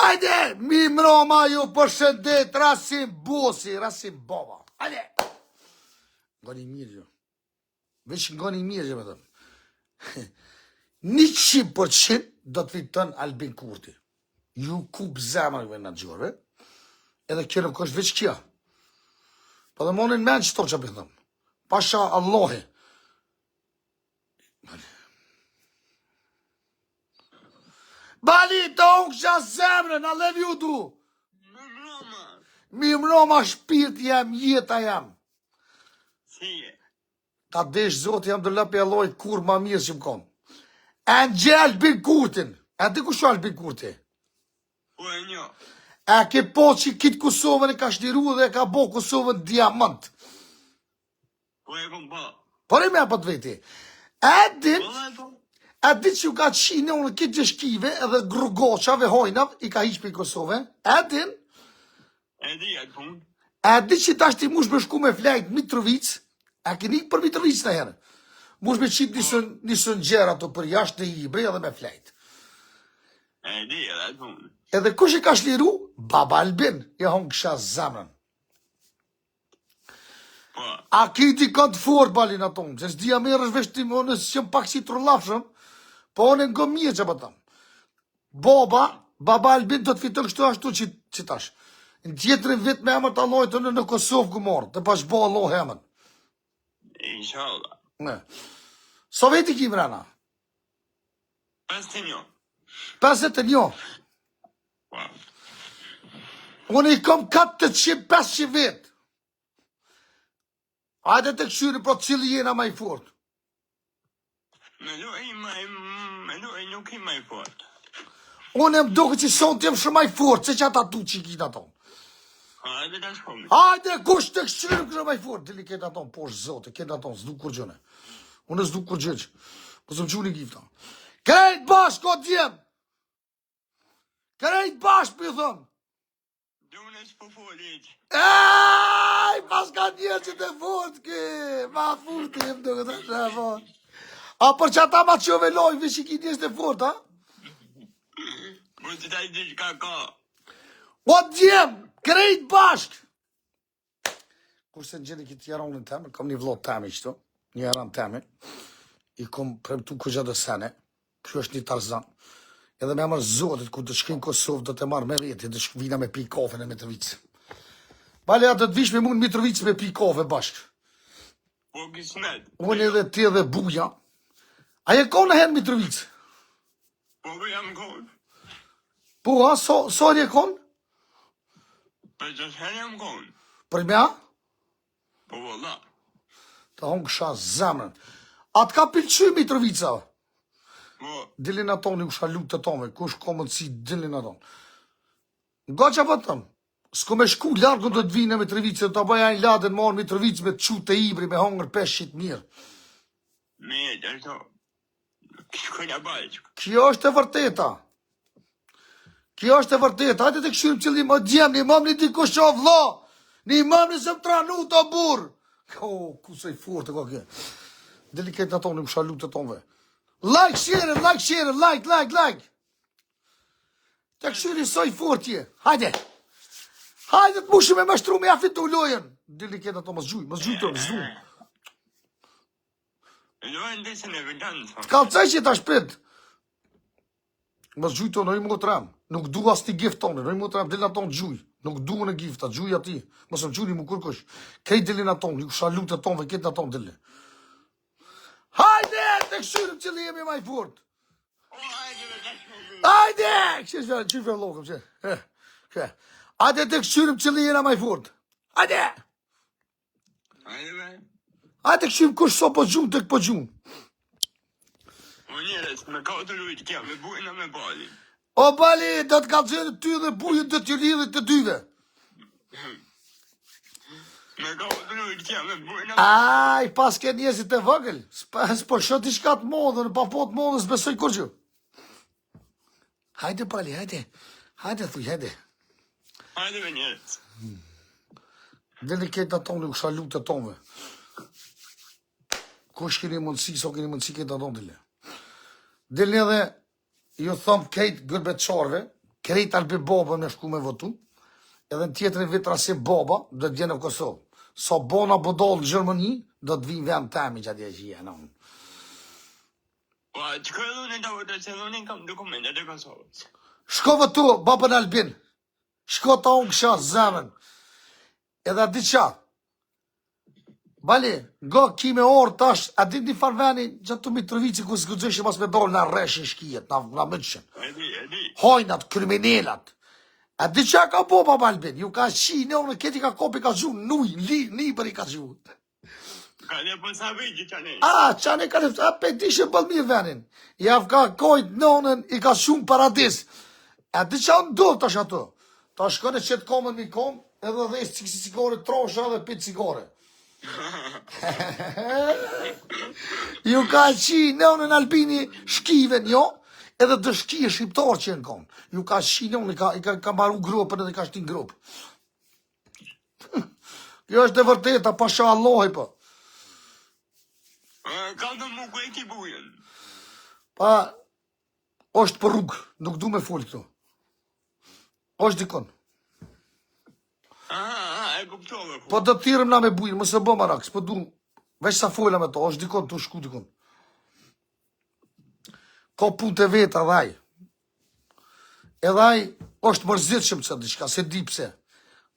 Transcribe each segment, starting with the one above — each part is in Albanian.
Hajde, mi mroma ju përshëndet, rasim bosi, rasim baba. Hajde. Ngoni mirë ju. Veç ngoni mirë ju me thëmë. 100% do të fiton Albin Kurti. Ju kup zemrëve në gjorëve, edhe kjo nuk është veç kjo. Po dhe monin men qëto që pëthëm. Pasha Allahi. Bali, të unë kësha zemrën, a lev ju du. Mi mroma shpirt jam, jeta jam. Ta desh zotë jam dë lëpi Allahi kur ma mirë që më konë. E në gjë Albin Kurtin. E di ku shu Albin Kurti? Po e njo. E ke po që kitë Kosovën e ka shliru dhe e ka bo Kosovën diamant. Po e kom po. Por e me apët veti. E dit që ka qinë unë kitë gjeshkive edhe grugoqave hojnav i ka hiq për Kosovën. E din. E di e pun. E dit që ta shti mush me shku me flejt Mitrovic. E keni për Mitrovic në herë. Mush me qitë nisën gjera të për jashtë në Ibri edhe me flejt. E di edhe pun. Edhe kush e ka shliru? Baba Albin. Ja hon kësha zemrën. Po. A kiti kanë të fort balin atonë, që s'dia merë është veshtim, unë s'jëm pak si trullafshëm, po unë nga mirë që pëtëm. Baba Albin do të fitën kështu ashtu që tash. Në tjetërin vit me emër të Allahit të në Kosovë gëmorë, të pash bo Allah emën. Inshallah. Ne. Soveti ki mrena? 51. 51. Po. Unë i kom 400-500 vit. Hajde të këshyri, pro cili jena ma i fort. Me luaj nuk i maj fort. Unë e mdoke që son të jem shumë ma i fort, se që ata tu që i kitë aton. Hajde të shkomi. Hajde, kush të këshyri kështë ma i fort. Dili ketë aton, poshë zote, ketë aton, s'du kur gjëne. Unë s'du kur gjëqë. Po së më quni gifta. Krejt bashkë, o djem! Krejt bashkë, për thëmë. Dune s'po folit. Ej, pas ka njerë që të fort, ke, ma furt jem duke të shëfo. A për që ata ma qove lojnë, vë që ki njështë të fort, ha? Po që taj di që ka. O djem, krejt bashkë. Kurse në gjeni këtë jaronën temë, kam një vlot temë i qëto, një jaran temë, i kom premtu këgja dhe sene, kjo është një Tarzan. Edhe me amër zotit, ku të shkrinë Kosovë, do të marrë me veti, dhe vina me pi kafe në Mitrovic. Bale, atë të vish me mund Mitrovic me pi kafe bashkë. Po kismet. Unë edhe ti edhe buja. A je konë në herë Mitrovic? Po jam konë. Po, ha, so je konë? Për që shë jam konë. Për mja? Po vëlla. Të hongë kësha zemrën. A të ka pilqy Mitrovica? Po. Dilin aton, një kësha lutë të tome, kush komën si dilin aton. Nga që pëtëm, s'ko me shku largën do të vinë me Mitrovica, të bëja një ladën marë Mitrovic me të qutë të Ibri, me hongër peshqit mirë. Mirë, ashtu. Shkojnë bajqë. Kjo është e vërteta. Kjo është e vërteta. Hajde të këshyrim qëllim, o djem, një mam një dikush që o vla, një mam një zëm tranu të burë. O, ku se i furë të ka kje. Deliket në tonë, një kësha lutë të tonëve. Like, share, like. Të këshyri soj fort je. Hajde. Hajde të mushim e mashtru me afit të ullojën. Deliket në tonë, mësë gjuj të mësë gjuj. Lojën desën e vëllanë. Të kalcaj që ta shpet. Mësë gjuj të nëjë më të ram. Nuk du as ti gift tonë, nëjë më të ram, dilin aton gjuj. Nuk du në gifta, gjuj ati. Mësë më gjuni më kërkush. Kej dilin aton, një kusha lutë të tonëve, ketë aton dilin. Hajde, të këshyrim që li jemi maj fort. Hajde! Që fërë lokëm, që. Hajde të këshyrim që li jena maj fort. Hajde! Hajde të këshyrim kush so po gjumë të këpo gjumë. O njerës, me ka të lujtë kja, me bujna me bali. O bali, do të ka zërë ty dhe bujën do t'ju lidhët të dyve. Me ka të lujtë kja, me bujna. Aj, pas ke njëzit e vëgël. S'po shot i shka të modhën, pa po të modhën, s'besoj kur që. Hajde, bali, hajde. Hajde, thuj, hajde. Hajde me njerës. Dili ketë atonë, u shalu të tonëve. Kush keni mundësi, so keni mundësi ketë atonë, dili. Dili edhe, ju thëmë kejtë gërbeqarve, krejt Albi Baba me shku me votu, edhe në tjetërin vitra si Baba, do të vjen në Kosovë. So bona bodol në Gjermani, do të vinë vend temi që atje që jenë. Po, që kërë të votacion, unë kam dokumentet e Kosovës. Shko votu, babën Albin. Shko ta unë kësha, zemën. Edhe di qa. Bali, nga kime orë tash, a di një farveni, që të Mitrovici, ku s'gudzëshë mas me dolë në reshin shkijet, në mëqën. E di. Hojnat, kriminalat. A di qa ka po, baba Albin? Ju ka shi, në unë këti ka kopi ka gju, nuj, li për i ka gju. Ka një për sa vejgjë që ne. Qa ne ka një, pe di shë bëllë mirë venin. Jav ka kojt në unën, i ka shumë paradis. A di qa ndodh tash ato? Ta shkone qëtë komën mi kom, edhe dhe isë cikore trosha dhe pitë cikore. Ju ka qi në unën Albini shkiven, jo? Edhe të shki e shqiptar që në kom. Ju ka qi në unë, i ka maru grupën edhe ka shtin grupë. Kjo është e vërteta, pasha Allahi po. Ka të mu ku e ki bujen. Pa, është për rrugë, nuk du me folë këto. është dikon. E kuptove. Po të tirëm na me bujnë, mëse bë marak, s'po du, veç sa folja me to, është dikon, të shku dikon. Ka punë të vetë edhe aj është mërzit shumë që diçka, se di pse.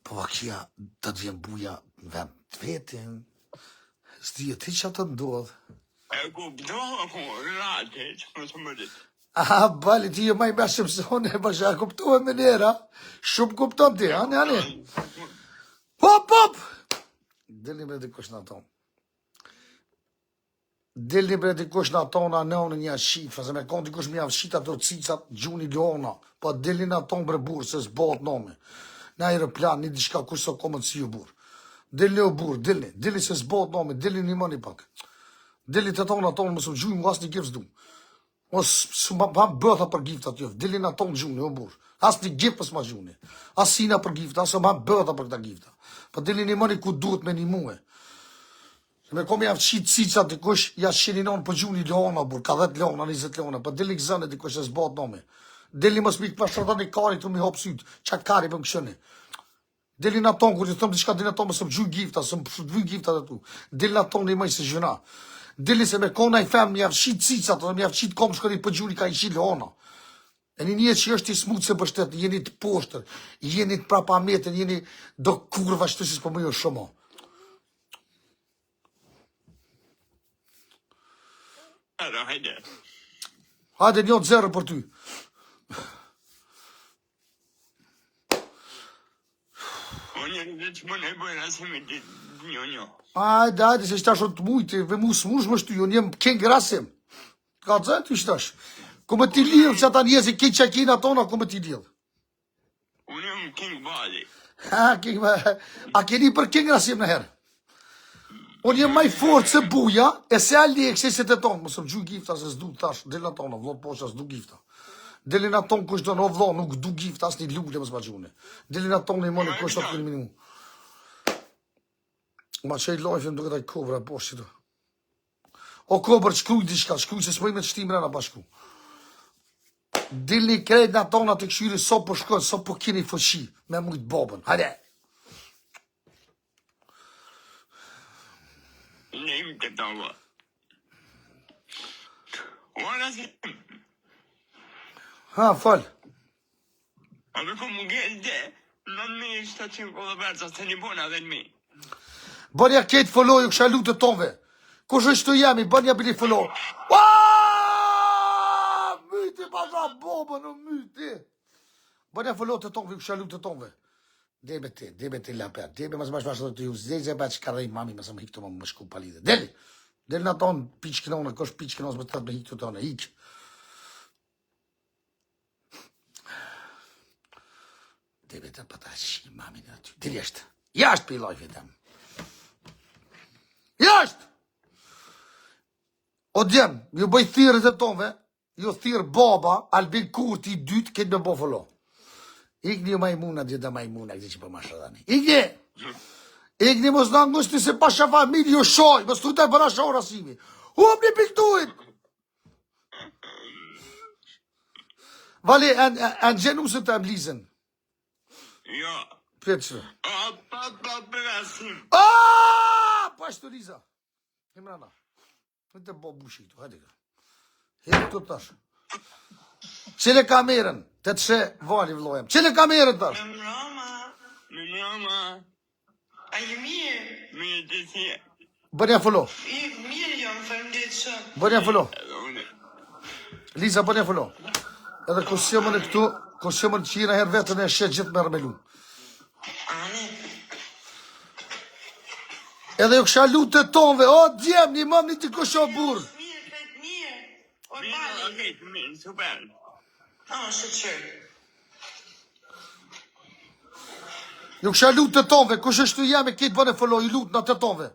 Po a kja, të të vjen buja në vend të vetën, s'di e ti që të ndodhë. E kuptove, rate, që më të më ditë. Aha, bali, ti e maj me shumë se unë e bësha, kuptohet me nera, shumë kupton ti, ane. Hop! Dilni bre dikush në tonë. Dilni bre dikush në tonë, në unë një shifë, se me konë dikush me javë shita të cicat, gjuni leona, po dilni në tonë bre burë, se s'bot nome. Në aeroplan, një diçka kush së komën si ju burë. Dilni o burë, dilni se s'bot nome, dilni një mëni pak. Dilni të tonë, më së gjujnë, mu asë një gifës du. Së ma bëtha për gifta të jofë, dilni në tonë gjuni, o burë. Asë një gifë për s'ma gjuni. Asë sina për gifta, asë ma bëtha për këta gifta. Po dilni një mëni ku duhet me një muë. Me kom javë qitë cica të kush, ja shqeni nonë për gjuni leona, burë, ka 10 leona, 20 leona, po dilni këzënë të kush e s'bat nome. Dilni mos mikë për shërda një kari të mi hopë sytë, qa kari për më këshëni. Dilni në tonë, kur të thëmë diçka dilni në tonë, më së më gjuj gifta, së më shudvuj gifta dhe tu. Dilni në tonë një mëjë se zhëna. Dilni se me kona i femë, javë qitë cica, të javë qitë kom shkëri për gjuni ka i qitë leona. E një një që është i smutë se bështet, jeni të poshtër, jeni të prapa metën, jeni do kurva shtësis për më jo shumë. Hajde. Hajde një të zerë për ty. Unë një që më ne bëjnë asë me ditë një. Hajde, se qëta shumë të mujtë, ve mu smush më shtu, unë jem kengë rasim. Ka të zënë të ishtash. Ku me ti lidhë që ata njëzi, ki që kina tona, ku me ti lidhë. Unë jem King Bali. A keni për kengë rasim në herë. Unë jem maj fortë se buja, e se ali e kësesit e tonë, mësëm gjuj gifta, se s'du tash, delin atë tonë, vlot posha, s'du gifta. Delin atë tonë kush do në vlo, nuk du gifta, as një lullë mësë ma gjune. Delin atë tonë i mënë kush të të minimu. Ma që i lojfim duke taj kobra, poshtë që o kobër, shkruj diçka, shkruj se s'moj me të shtimre në bashku. Dilni krejt në tona të këshyri, so po shkojnë, so po kini fëshi, me mujtë bobën, hajde. Ne im të tava. Uana si... Ha, fal. A me ku më gëllë, në në me ishtë të qimë kodë bërë, se një bona dhe në mi. Bënja ketë folloju kësha lutë të tonve. Kush është të jemi, bënja bili follow. Myti, pasha bobën, o myti. Bënja follow të tonve, kësha lutë të tonve. Debe ti laper, debe mas bashkë të ju, zeze bërë që ka rejnë mami, mësë më hikë të më shku palide. Deli në tonë, piqë kënonë, kosh piqë kënonë, më të me hikë të tonë, hikë. Debe të pëta shi, mami në ty. Dili është, jashtë për i lojve temë. Jashtë! O djemë, ju bëj thirët e tonve, ju thirë baba, Albin Kurti i dytë, këtë me bo follow. Ikni ju majmuna, gjitha majmuna, këtë që për ma shëdani. Ikni mos në angusti se pasha familje ju shoj, mos të taj bëra shoj rasimi. Hum një piktuit! Vali, në gjenusën të emblizën. Jo. Petë që. Pa besim. Pa shtë Liza. Imrana. Në të bo bushi këtu, hajde ka. Hejtë të tash. Qile kamerën, të të shë vali vlojem. Qile kamerën tash. Me mrama. A je mirë? Mirë të si. Bënja fëllo. Mirë jam, faleminderit shumë. Bënja fëllo. Edhe une. Liza, bënja fëllo. Edhe kosjemën e këtu, kosjemën që jina herë vetën e shetë gjithë me rmelu. Ane. Edhe jo kësha lutë të tonve, o djem, një mam një të kosho burë. Mirë, kretë mirë. O Mirë, bali. okej, mirë, super. Shëqër. Jo kësha lutë të tonve, kush është të jemi, këtë bëne fëllo, i lutë në të tonve.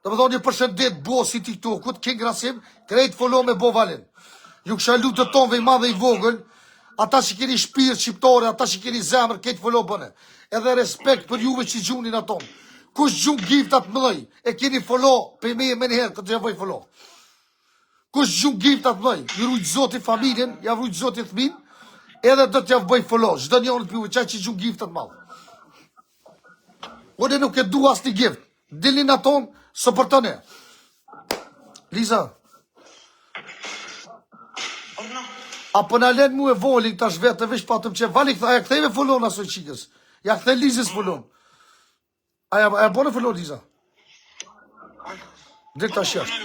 Dhe më thonë një përshëndet bosi TikTokut, King Rasim, krejtë fëllo me bo valin. Ju kësha lutë të tonve i madhe i vogël, ata që keni shpirë shqiptore, ata që keni zemër, këtë fëllo bëne. Edhe respekt për juve që gjunin aton. Kush gjun giftat mëdhej, e keni fëllo, për me njëherë, këtë që vëj fëllo. Kush gjun giftat mëdhej, ju rujtë zoti familjen, ja rujtë zoti thmin, edhe do t'ja bëj fëllo, çdo njëri të qaj që gjun giftat madhë. Unë nuk e du as një gift, dilin aton, së për të ne. Liza, apo në len mu e volin tash vetë vesh patëm që vali këtha, aja këthejve fëllon asoj qikës. Ja këthej Lizës fëllon. Aja bone fëllon Liza. Dhe tash jashtë.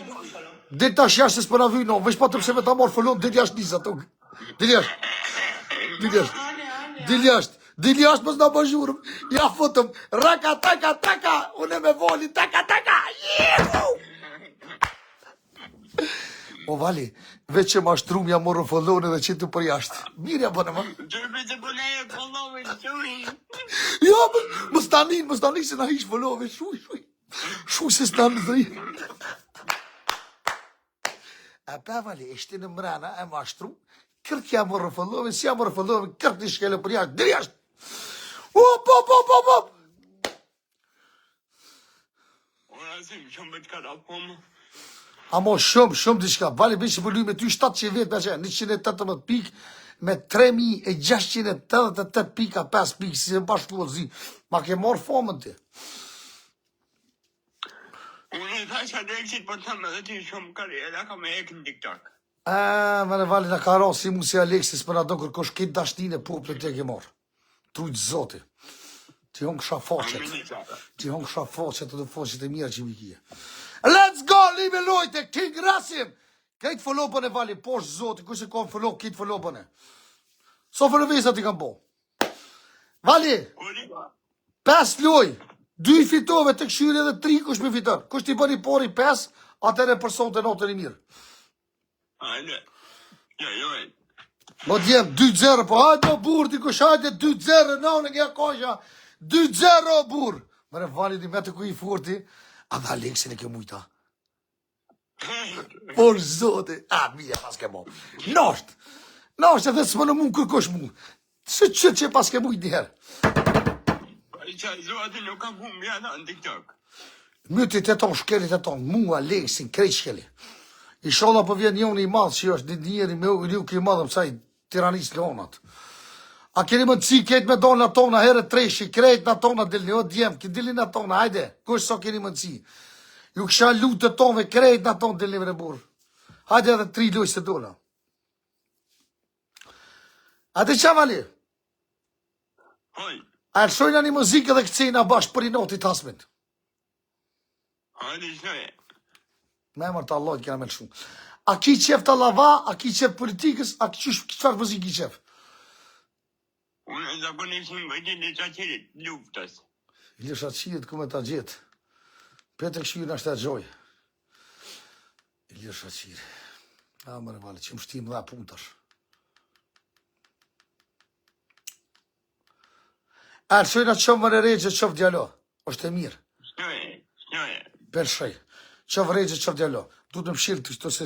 Dhe tash jashtë se s'për na vyjno, vesh patëm që me ta morë fëllon, dhe jashtë Liza. Dhe jashtë. Dhe jashtë. Dhe jashtë. Dhe jashtë mës nga bëzhurëm. Ja fotëm, raka, taka, unë me volin, taka. O vali, veç që ma shtrum ja morën fëllon edhe që të për jashtë. Mirë ja bëne ma. Gjërbe të bëne e fëllove shuj. Jo, mës tanin se na ish fëllove, shuj. Shuj se s'tanin dhe i. A pa vali, ishte në mrena, e ma shtrum, kërk ja morën fëllove, si ja morën fëllove, kërk një shkele për jashtë, dhe jashtë. Op. Ora sim, shumë bëtë ka rapom. Amo shumë diçka. Vali bëjë që përluj me ty 700 vetë me që 118 pik, me 3688 pika, 5 pik, si se më bashkë të zi. Ma ke morë fomën ti. Unë e thash Aleksit, po të thëmë edhe ti shumë karriera, ka me ek në TikTok. Mene vali në karo, si mu si Aleksis, për ato kërkosh këtë dashtin e poplit e ke morë. Trujtë zoti. Ti hongë kësha faqet edhe faqet e mira që mi kje. Let's go, libe lojte, King Rasim. Këtë fëllopën e vali, poshtë zoti, kështë e kom fëllop, këtë fëllopën e. So fëllëvisa ti kam po. Vali, 5 loj, 2 fitove të këshyri edhe 3 kush me fitër. Kush ti bëni pori 5, atëre për sonë të notën i mirë. Hajde, jo. Mo djem, 2-0, po hajde o burë, ti kush hajde 2-0, në nga kosha, 2-0 o burë. Mëre vali di me të kuj furti, a dhe Aleksin e ke mujta. Por zote, mija pas ke mo. Nosht edhe s'më në mund kërkosh mund. Së që pas ke mujt njëherë. I qa zote nuk kam humbi ata në TikTok. Mytit e ton, shkelit e ton, mu Aleksin, krejt shkeli. I sholla po vjen njën i madhë që është njëri me u ki madhëm saj tiranis leonat. A keni më të si ketë me donë në tona, herë treshi, krejt në tona dilni, o djemë, ki dilni në tona, hajde, kush so keni më të si. Ju kësha lutë të tonve, krejt në tonë dilni vë në burë. Hajde edhe 3 lojë se dola. A të qa vali? Hoj, A e lëshojna një muzikë dhe këcina bashkë për i notit hasmin. hajde shnoje. Me emër të Allah, kena me lëshu. A ki qef të lava, a ki qef politikës, a ki qëfar muzikë i qef? Unë e zakonisht në bëjtje në qaqirit, luftës. Ilisha qirit ku me ta gjithë. Petë këshirë në ashtë e gjoj. Ilisha qirit. A mërë vale, që më shtim dhe puntash. A lëshojna qëmë më në regje, qëfë djalo. Oshtë e mirë. Shnoje. Pelshaj. Qëfë regje, qëfë djalo. Du të më shirë të kështu se